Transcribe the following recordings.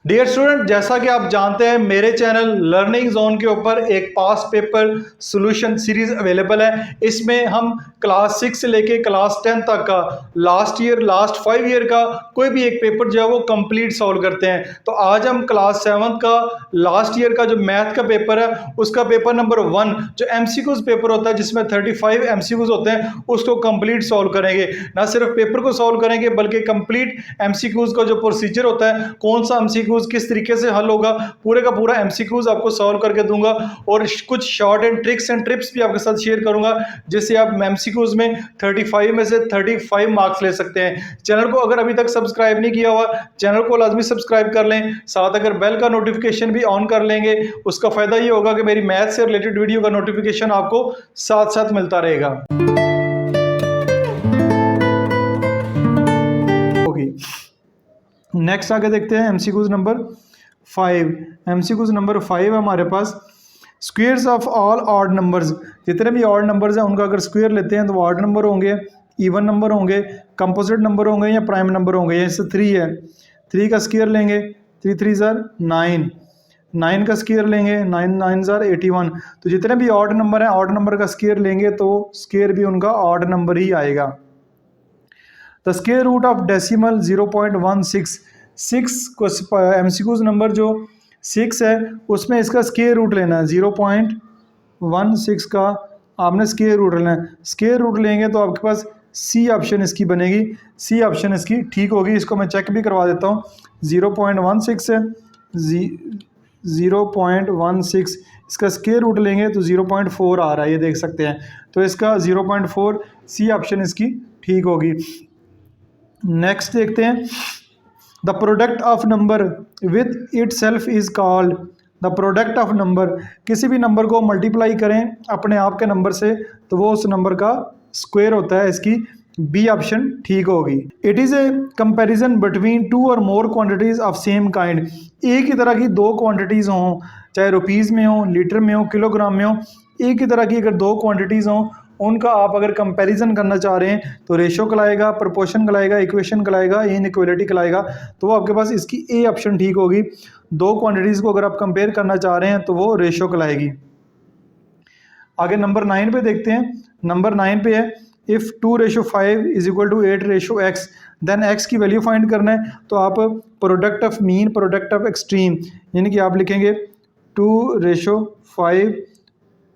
Dear student, जैसा कि आप जानते हैं मेरे चैनल लर्निंग जोन के ऊपर एक past paper solution series available है। इसमें हम क्लास 6 से लेके क्लास 10 तक का लास्ट 5 ईयर का कोई भी एक पेपर जो है वो कंप्लीट सॉल्व करते हैं। तो आज हम क्लास 7 का लास्ट ईयर का जो मैथ का पेपर है उसका पेपर नंबर 1 जो एमसीक्यूज पेपर होता है जिसमें 35 एमसीक्यूज होते हैं उसको कंप्लीट सॉल्व करेंगे। ना सिर्फ पेपर को सॉल्व करेंगे बल्कि कंप्लीट एमसीक्यूज का जो प्रोसीजर होता है, कौन सा एमसीक्यूज किस तरीके से हल होगा, पूरे का पूरा एमसीक्यूज आपको सॉल्व करके दूंगा और कुछ short and tricks and tips भी आपके साथ शेयर करूंगा जिससे आप एमसीक्यूज में 35 में से 35 मार्क्स ले सकते हैं। चैनल को अगर अभी तक सब्सक्राइब नहीं किया हुआ, चैनल को लाजमी सब्सक्राइब कर लें। साथ अगर बेल का नोटिफिकेशन भी ऑन कर लेंगे, उसका फायदा ये होगा कि मेरी मैथ से रिलेटेड वीडियो का नोटिफिकेशन आपको साथ साथ मिलता रहेगा। नेक्स्ट आगे देखते हैं एमसीक्यूज नंबर 5। एमसीक्यूज नंबर 5 है हमारे पास, squares of all odd numbers. जितने भी ऑड नंबर्स हैं उनका अगर स्क्वायर लेते हैं तो वो ऑड नंबर होंगे, इवन नंबर होंगे, कंपोजिट नंबर होंगे या प्राइम नंबर होंगे। जैसे 3 है, 3 का स्क्वायर लेंगे 3 3 ज़ार 9, 9 का स्क्वायर लेंगे 9 9 ज़ार 81। तो जितने भी ऑड नंबर हैं ऑड नंबर का स्क्वायर लेंगे तो स्क्वायर भी उनका ऑड नंबर ही आएगा। The square root of decimal 0.16, 6 को एमसीक्यूज नंबर जो 6 है उसमें इसका स्क्वायर रूट लेना है। 0.16 का आपने स्क्वायर रूट लेना है। स्क्वायर रूट लेंगे तो आपके पास सी ऑप्शन इसकी बनेगी, सी ऑप्शन इसकी ठीक होगी। इसको मैं चेक भी करवा देता हूँ। 0.16 है, 0.16 इसका स्क्वायर रूट लेंगे तो 0.4 आ रहा है, ये देख सकते हैं। तो इसका 0.4 सी ऑप्शन इसकी ठीक होगी। नेक्स्ट देखते हैं, the product of number with it self is called. The product of number, किसी भी नंबर को मल्टीप्लाई करें अपने आप के नंबर से तो वो उस नंबर का स्क्वायर होता है। इसकी बी ऑप्शन ठीक होगी। It is a comparison between 2 और मोर क्वांटिटीज ऑफ सेम काइंड। एक ही तरह की 2 क्वांटिटीज़ हों, चाहे रुपीज़ में हो, लीटर में हो, किलोग्राम में हो, एक ही तरह की अगर 2 क्वांटिटीज़ हों उनका आप अगर कंपैरिजन करना चाह रहे हैं तो रेशो कहलाएगा, प्रोपोर्शन कहलाएगा, इक्वेशन कहलाएगा, इनइक्वालिटी कहलाएगा। तो वो आपके पास इसकी ए ऑप्शन ठीक होगी। 2 क्वांटिटीज़ को अगर आप कंपेयर करना चाह रहे हैं तो वो रेशो कहलाएगी। आगे नंबर 9 पे देखते हैं। नंबर 9 पे है, if 2:5 is equal to 8:x, then x की वैल्यू फाइंड करना है। तो आप product of mean, product of extreme, यानी कि आप लिखेंगे 2:5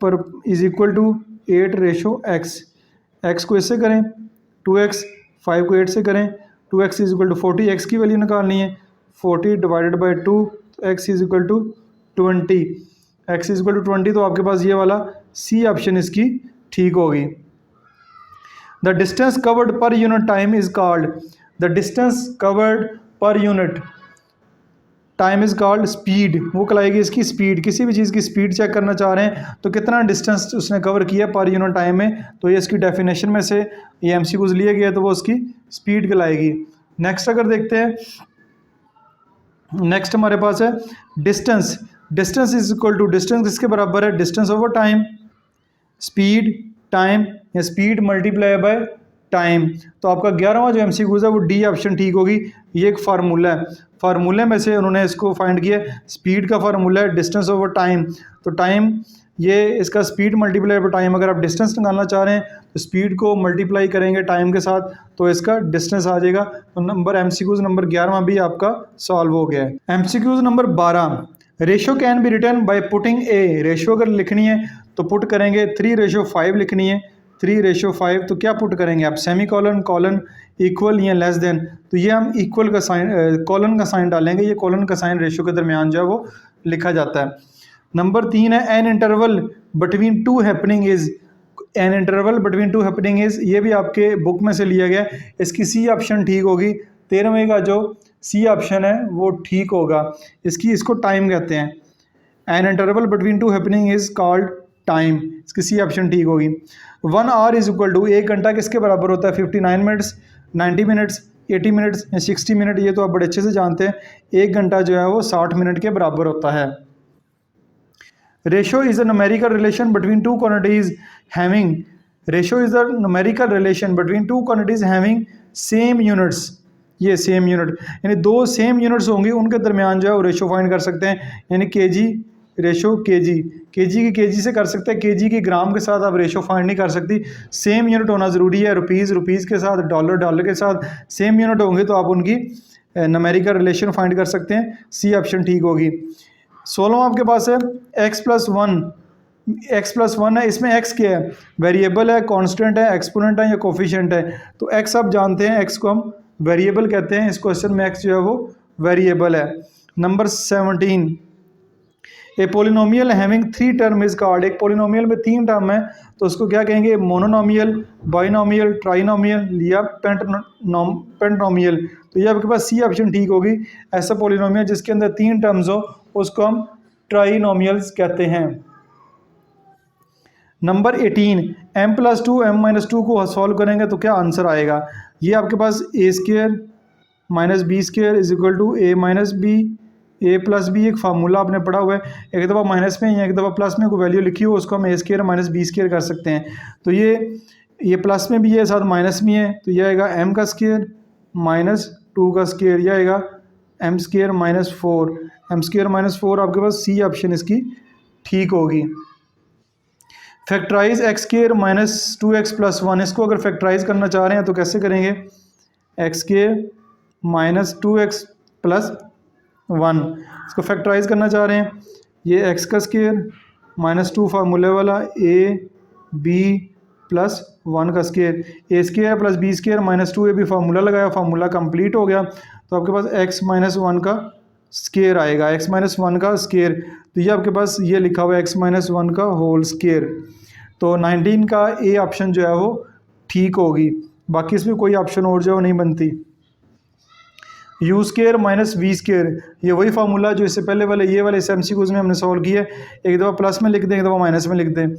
पर is equal to 8:x। x को इससे करें 2x, 5 को 8 से करें 2x is equal to 40। x की वैल्यू निकालनी है, 40 divided by 2, x is equal to 20। x is equal to 20 तो आपके पास ये वाला सी ऑप्शन इसकी ठीक होगी। The distance covered per unit time is called. The distance covered per unit time is called speed. वो कहलाएगी इसकी स्पीड। किसी भी चीज़ की स्पीड चेक करना चाह रहे हैं तो कितना डिस्टेंस उसने कवर किया पर यूनिट टाइम में, तो ये इसकी डेफिनेशन में से ये एमसीक्यूज लिए गए तो वो उसकी स्पीड कहलाएगी। नेक्स्ट अगर देखते हैं, नेक्स्ट हमारे पास है distance. Distance is equal to, distance किसके बराबर है, distance over time, speed time या स्पीड मल्टीप्लाई बाय टाइम। तो आपका 11वां जो एमसीक्यूज है वो डी ऑप्शन ठीक होगी। ये एक फार्मूला है, फार्मूले में से उन्होंने इसको फाइंड किया। स्पीड का फार्मूला है डिस्टेंस ओवर टाइम, तो टाइम ये इसका स्पीड मल्टीप्लाई बाय टाइम। अगर आप डिस्टेंस निकालना चाह रहे हैं तो स्पीड को मल्टीप्लाई करेंगे टाइम के साथ तो इसका डिस्टेंस आ जाएगा। तो नंबर एमसीक्यूज नंबर 11वां भी आपका सॉल्व हो गया है। MCQs number 12, ratio can be return by putting a. Ratio अगर लिखनी है तो पुट करेंगे 3:5 लिखनी है, 3:5 तो क्या पुट करेंगे आप, सेमी कॉलन, कॉलन, इक्वल या लेस देन। तो ये हम इक्वल का साइन, कॉलन का साइन डालेंगे। ये कॉलन का साइन रेशो के दरमियान जो है वो लिखा जाता है। नंबर 3 है an interval between 2 happening is. An interval between 2 happening is ये भी आपके बुक में से लिया गया। इसकी सी ऑप्शन ठीक होगी। 13वें का जो सी ऑप्शन है वो ठीक होगा। इसको टाइम कहते हैं। An interval between 2 happening is called time, इसकी सी ऑप्शन ठीक होगी। 1 आवर इज इक्वल टू, 1 घंटा किसके बराबर होता है, 59 मिनट्स, 90 मिनट्स, 80 मिनट्स या 60 मिनट। ये तो आप बड़े अच्छे से जानते हैं। 1 घंटा जो है वो 60 मिनट के बराबर होता है। Ratio is a numerical relation between 2 quantities having. Ratio is a numerical relation between 2 quantities having same units. ये सेम यूनिट, यानी दो सेम यूनिट्स होंगी उनके दरमियान जो है वो रेशो फाइंड कर सकते हैं, यानी केजी रेशो केजी, केजी की केजी से कर सकते हैं, केजी की ग्राम के साथ आप रेशो फाइंड नहीं कर सकती, सेम यूनिट होना ज़रूरी है। रुपीज़ रुपीज़ के साथ, डॉलर डॉलर के साथ सेम यूनिट होंगे तो आप उनकी न्यूमेरिकल रिलेशन फाइंड कर सकते हैं। सी ऑप्शन ठीक होगी। 16वां आपके पास है x+1, x+1 है, इसमें x क्या है, वेरिएबल है, कांस्टेंट है, एक्सपोनेंट है या कोफिशिएंट है। तो x आप जानते हैं, x को हम वेरिएबल कहते हैं, इस क्वेश्चन में x जो है वो वेरिएबल है। Number 17, A polynomial having 3 term is called, एक पोलिनोमियल में 3 टर्म है तो उसको क्या कहेंगे, मोनोनोमियल, बाइनोमियल, ट्राइनोमियल या पेंटनोमियल। तो ये आपके पास सी ऑप्शन ठीक होगी। ऐसा पोलिनोमियल जिसके अंदर 3 टर्म्स हो उसको हम ट्राइनोमियल्स कहते हैं। नंबर 18, m+2 m-2 को सॉल्व करेंगे तो क्या आंसर आएगा। ये आपके पास a² - b² is equal to a - b, a+b एक फार्मूला आपने पढ़ा हुआ है, एक दफ़ा माइनस में या एक दफ़ा प्लस में कोई वैल्यू लिखी हो उसको हम a² - b² कर सकते हैं। तो ये प्लस में भी है साथ माइनस में है, तो यह आएगा m² - 2 का स्क्वायर, यह आएगा m² - 4, m² - 4 आपके पास सी ऑप्शन इसकी ठीक होगी। फैक्टराइज x² - 2x + 1, इसको अगर फैक्टराइज करना चाह रहे हैं तो कैसे करेंगे, x² - 2x + 1, इसको फैक्टराइज करना चाह रहे हैं, ये x का स्क्वायर -2 फार्मूले वाला a b + 1 का स्क्वायर, a² + b² - 2a भी फार्मूला लगाया, फार्मूला कंप्लीट हो गया, तो आपके पास x - 1 का स्क्वायर आएगा, x - 1 का स्क्वायर, तो ये आपके पास ये लिखा हुआ है x - 1 का होल स्क्वायर। तो 19 का ए ऑप्शन जो है वो ठीक होगी, बाकी इसमें कोई ऑप्शन और जो नहीं बनती। u² - v², ये वही फार्मूला जो इससे पहले वाले ये वाले MCQs में हमने सॉल्व किया है, एक दफ़ा प्लस में लिख दें, एक दफ़ा माइनस में लिख दें।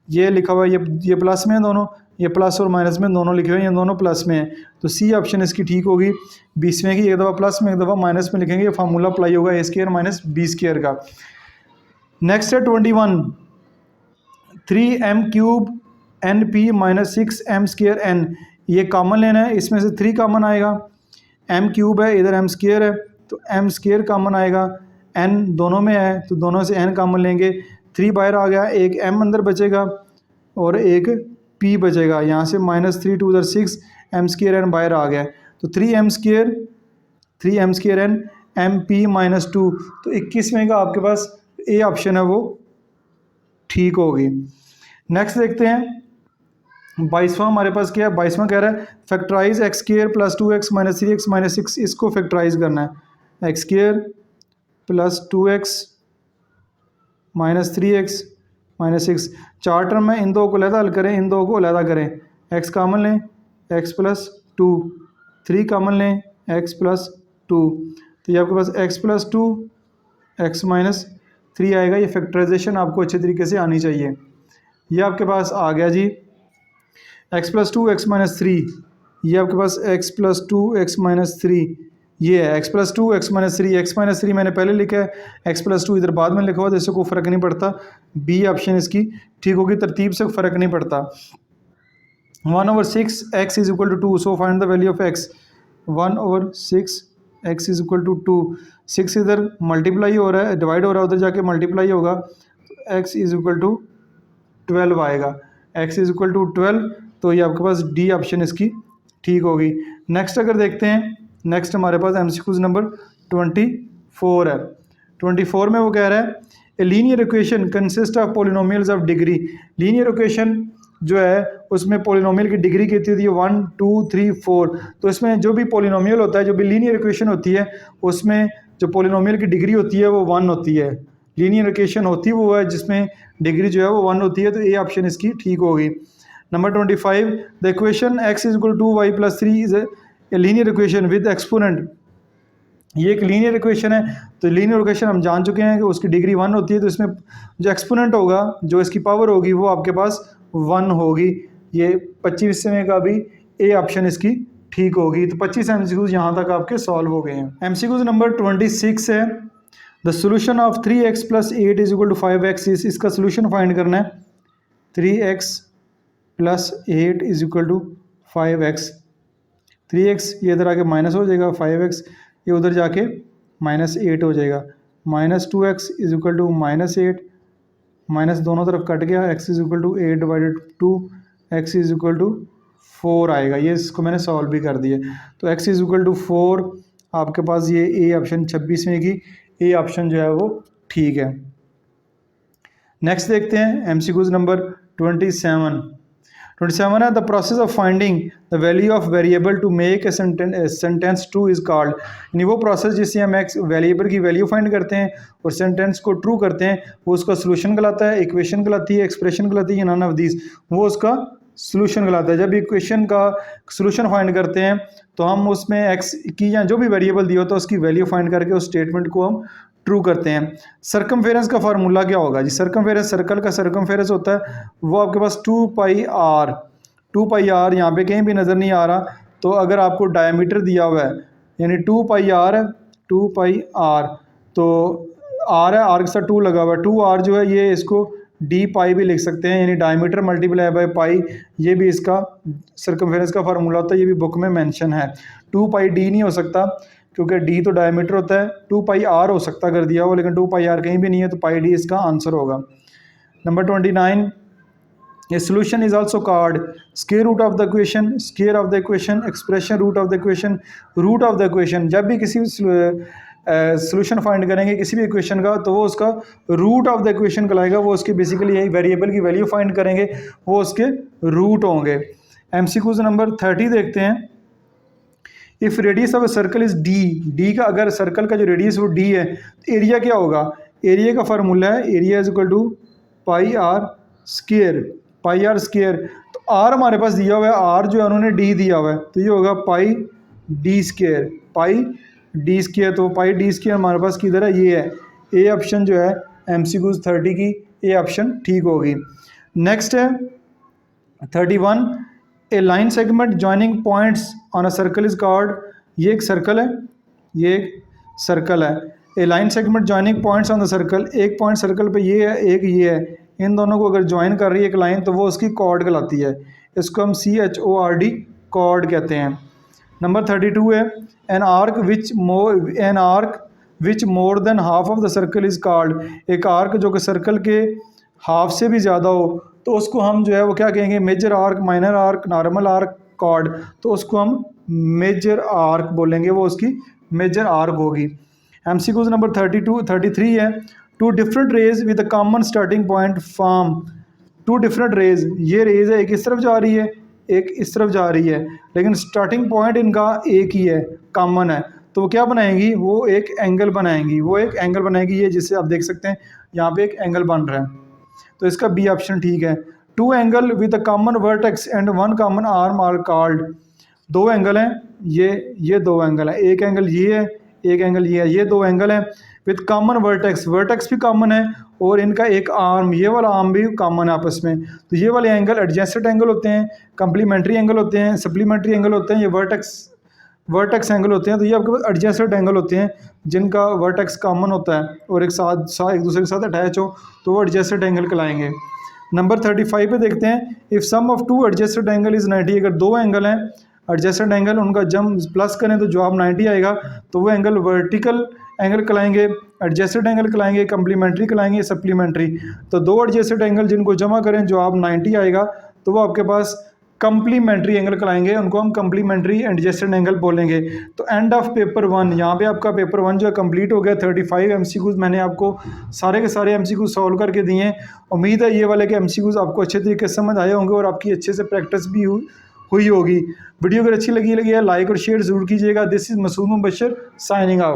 ये लिखा हुआ है, ये प्लस में है दोनों, ये प्लस और माइनस में दोनों लिखे हुए हैं, ये दोनों प्लस में है, तो सी ऑप्शन इसकी ठीक होगी। 20वें की एक दफ़ा प्लस में एक दफ़ा माइनस में लिखेंगे, ये फार्मूला अप्लाई होगा a² - b² का। नेक्स्ट है 21, 3m³ np - 6m² n, ये कॉमन लेना है, इसमें से 3 कॉमन आएगा, m³ है, इधर m² है तो m² कॉमन आएगा, n दोनों में है तो दोनों से n कॉमन लेंगे, 3 बाहर आ गया, एक m अंदर बचेगा और एक p बचेगा, यहाँ से -3 2 उधर 6 m² n बाहर आ गया, तो 3m² n mp - 2, तो 21वें का आपके पास ए ऑप्शन है वो ठीक होगी। नेक्स्ट देखते हैं 22वां, हमारे पास क्या है, 22वां कह रहा है फैक्टराइज x² + 2x - 3x - 6, इसको फैक्टराइज करना है, x² + 2x - 3x - 6, 4 टर्म है, इन दो को अलग हल करें, इन दो को अलग करें, x कॉमन लें, x + 2, 3 कॉमन लें, x + 2, तो ये आपके पास x + 2 x - 3 आएगा। ये फैक्टराइजेशन आपको अच्छे तरीके से आनी चाहिए। ये आपके पास आ गया जी x + 2 x - 3, ये आपके पास x + 2 x - 3, ये है x + 2 x - 3, x - 3 मैंने पहले लिखा है, x + 2 इधर बाद में लिखा हुआ है, इससे कोई फ़र्क नहीं पड़ता, बी ऑप्शन इसकी ठीक होगी, तरतीब से फ़र्क नहीं पड़ता। 1/6 x = 2, so find the value of x, 1/6 x = 2, 6 इधर मल्टीप्लाई हो रहा है, डिवाइड हो रहा है, उधर जाके मल्टीप्लाई होगा, तो x = 12 आएगा, x = 12, तो ये आपके पास डी ऑप्शन इसकी ठीक होगी। नेक्स्ट अगर देखते हैं, नेक्स्ट हमारे पास MCQs नंबर 24 है। 24 में वो कह रहा है a linear equation consist of polynomials of degree, linear equation जो है उसमें पोलिनोमियल की डिग्री कितनी होती है, 1 2 3 4, तो इसमें जो भी पोलिनोमियल होता है, जो भी लीनियर इक्वेशन होती है, उसमें जो पोलिनोमियल की डिग्री होती है वो 1 होती है, लीनियर इक्वेशन होती है वो है जिसमें डिग्री जो है वो 1 होती है, तो ए ऑप्शन इसकी ठीक होगी। Number 25, the equation x = 2y + 3 is a linear equation with exponent, ये एक लीनियर इक्वेशन है, तो लीनियर इक्वेशन हम जान चुके हैं कि उसकी डिग्री 1 होती है, तो इसमें जो एक्सपोनेंट होगा, जो इसकी पावर होगी वो आपके पास 1 होगी। ये 25वें का भी ए ऑप्शन इसकी ठीक होगी। तो 25 MCQs यहाँ तक आपके सॉल्व हो गए हैं। MCQs नंबर 26 है, the solution of 3x + 8 = 5x, इसका सोल्यूशन फाइंड करना है, 3x + 8 = 5x। 3x ये इधर आके माइनस हो जाएगा, 5x ये उधर जाके -8 हो जाएगा, -2x is equal to -8, minus दोनों तरफ कट गया, x is equal to 8 divided 2, x is equal to 4 आएगा। ये इसको मैंने सॉल्व भी कर दिया। तो x इज इक्वल टू 4 आपके पास ये ए ऑप्शन 26 में की ए ऑप्शन जो है वो ठीक है। नेक्स्ट देखते हैं MCQs नंबर 27 है the process of finding the value of variable to make a sentence true is called. यानी वो प्रोसेस जिससे हम एक वेरिएबल की वैल्यू फाइंड करते हैं और सेंटेंस को ट्रू करते हैं, वो उसका सोल्यूशन कहलाता है, इक्वेशन कहलाती है, एक्सप्रेशन कहलाती है, नन ऑफ दीज, वो उसका सोल्यूशन कहलाता है। जब इक्वेशन का सोल्यूशन फाइंड करते हैं तो हम उसमें एक्स की या जो भी वेरिएबल दिया होता है उसकी वैल्यू फाइंड करके उस स्टेटमेंट को हम ट्रू करते हैं। सर्कमफेरेंस का फार्मूला क्या होगा जी? सर्कमफेरेंस, सर्कल का सर्कमफेरेंस होता है वो आपके पास 2πr यहाँ पे कहीं भी नज़र नहीं आ रहा। तो अगर आपको डायमीटर दिया हुआ है यानी 2πr है, 2πr तो r है, r के साथ 2 लगा हुआ है, 2r जो है ये इसको डी पाई भी लिख सकते हैं, यानी डायमीटर मल्टीप्लाई बाय पाई, ये भी इसका सर्कमफेरेंस का फार्मूला होता है, ये भी बुक में मेंशन है। 2πd नहीं हो सकता क्योंकि d तो डायमीटर होता है, 2πr हो सकता अगर दिया हो, लेकिन 2πr कहीं भी नहीं है, तो πd इसका आंसर होगा। Number 29 a solution is also called square root of the equation, square of the equation, expression, root of the equation, root of the equation. जब भी किसी सोल्यूशन फाइंड करेंगे किसी भी इक्वेशन का तो वो उसका रूट ऑफ द इक्वेशन कहलाएगा, वो उसकी बेसिकली यही वेरिएबल की वैल्यू फाइंड करेंगे, वो उसके रूट होंगे। MCQs नंबर 30 देखते हैं। If radius of a circle is D का अगर सर्कल का जो रेडियस वो डी है, एरिया क्या होगा? एरिया का फार्मूला है area is equal to πr square, πr square. तो r हमारे पास दिया हुआ है, r जो है उन्होंने d दिया हुआ है, तो ये होगा πd स्क्वायर, πd स्क्वायर। तो πd स्क्वायर हमारे पास किधर है? ये है, ए ऑप्शन जो है MCQs 30 की ए ऑप्शन ठीक होगी। नेक्स्ट है 31 a line segment joining points on a circle is called. ये एक सर्कल है, ये एक सर्कल है। A line segment joining points on the circle, एक पॉइंट सर्कल पे ये है, एक ये है, इन दोनों को अगर ज्वाइन कर रही है एक लाइन तो वो उसकी कॉर्ड कहलाती है, इसको हम CHORD कॉर्ड कहते हैं। नंबर 32 है an arc which more than half of the circle is called. एक आर्क जो कि सर्कल के हाफ से भी ज़्यादा हो तो उसको हम जो है वो क्या कहेंगे? Major arc, minor arc, normal arc, chord. तो उसको हम मेजर आर्क बोलेंगे, वो उसकी मेजर आर्क होगी। MCQs नंबर 33 है two different rays with a common starting point form. Two different rays, ये रेज है एक इस तरफ जा रही है, एक इस तरफ जा रही है, लेकिन स्टार्टिंग पॉइंट इनका एक ही है, कॉमन है। तो वो क्या बनाएंगी? वो एक एंगल बनाएंगी, वो एक एंगल बनाएगी, ये जिससे आप देख सकते हैं यहाँ पे एक एंगल बन रहा है, तो इसका बी ऑप्शन ठीक है। Two angle with a common vertex and one common arm are called. दो एंगल हैं, ये दो एंगल हैं, एक एंगल ये है, एक एंगल ये है, ये दो एंगल हैं विद कॉमन वर्टेक्स, वर्टेक्स भी कॉमन है और इनका एक आर्म, ये वाला आर्म भी कॉमन है आपस में। तो ये वाले एंगल एडजेसेंट एंगल होते हैं, कम्प्लीमेंट्री एंगल होते हैं, सप्लीमेंट्री एंगल होते हैं, ये वर्टेक्स एंगल होते हैं। तो ये आपके पास एडजेसेंट एंगल होते हैं जिनका वर्टेक्स कॉमन होता है और एक दूसरे के साथ अटैच हो तो वो एडजेसेंट एंगल कहलाएंगे। नंबर 35 पे देखते हैं if sum of two adjacent angle is 90। अगर दो एंगल हैं एडजेसेंट एंगल, उनका जम प्लस करें तो जवाब 90 आएगा, तो वो एंगल वर्टिकल एंगल कहलाएंगे, एडजेसेंट एंगल कहलाएंगे, कम्प्लीमेंट्री कहलाएंगे, सप्लीमेंट्री। तो दो एडजेसेंट एंगल जिनको जमा करें जवाब 90 आएगा, तो वो आपके पास कम्प्लीमेंट्री एंगल कहलाएंगे, उनको हम कम्प्लीमेंट्री एडजेसेंट एंगल बोलेंगे। तो एंड ऑफ पेपर 1, यहाँ पे आपका पेपर 1 जो है कंप्लीट हो गया। 35 MCQs मैंने आपको सारे के सारे MCQs सॉल्व करके दिए हैं। उम्मीद है ये वाले के MCQs आपको अच्छे तरीके से समझ आए होंगे और आपकी अच्छे से प्रैक्टिस भी हुई होगी। वीडियो अगर अच्छी लगी है लाइक और शेयर ज़रूर कीजिएगा। This is Masood Mubashar signing out.